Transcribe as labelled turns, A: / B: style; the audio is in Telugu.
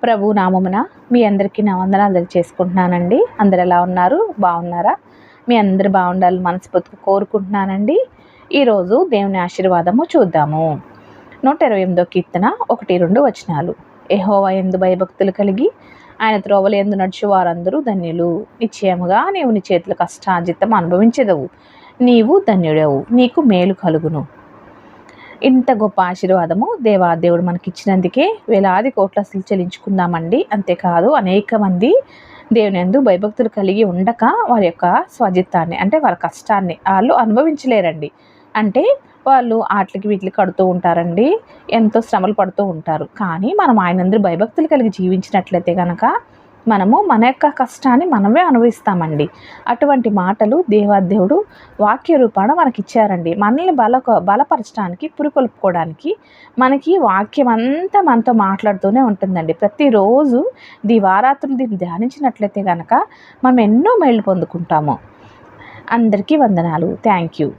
A: ప్రభు నామమున మీ అందరికీ నా వందనాలు తెలియచేసుకుంటున్నానండి. అందరు ఎలా ఉన్నారు? బాగున్నారా? మీ అందరు బాగుండాలని మనస్ఫూర్తిగా కోరుకుంటున్నానండి. ఈరోజు దేవుని ఆశీర్వాదము చూద్దాము. 128వ కీర్తన 1-2 వచనాలు. యెహోవా యందు భయభక్తులు కలిగి ఆయన త్రోవల యందు నడుచు వారందరూ ధన్యులు. నిశ్చయముగా నీవు నీ చేతుల కష్టార్జితం అనుభవించెదవు. నీవు ధన్యుడవు, నీకు మేలు కలుగును. ఇంత గొప్ప ఆశీర్వాదము దేవుడు మనకిచ్చినందుకే వేలాది కోట్ల అసలు చెల్లించుకుందామండి. అంతేకాదు అనేక మంది దేవుని యందు భయభక్తులు కలిగి ఉండక వారి యొక్క స్వజిత్తాన్ని అంటే వాళ్ళ కష్టాన్ని వాళ్ళు అనుభవించలేరండి. అంటే వాళ్ళు ఆటలకి వీటికి కడుతూ ఉంటారండి, ఎంతో శ్రమలు పడుతూ ఉంటారు. కానీ మనం ఆయనందరూ భయభక్తులు కలిగి జీవించినట్లయితే కనుక మనము మన యొక్క కష్టాన్ని మనమే అనుభవిస్తామండి. అటువంటి మాటలు దేవాదేవుడు వాక్య రూపాన మనకిచ్చారండి. మనల్ని బలపరచడానికి, పురికొల్పుకోవడానికి మనకి వాక్యం అంతా మనతో మాట్లాడుతూనే ఉంటుందండి. ప్రతిరోజు దివారాత్రులు దీన్ని ధ్యానించినట్లయితే కనుక మనం ఎన్నో మేళ్ళు పొందుకుంటాము. అందరికీ వందనాలు. Thank you.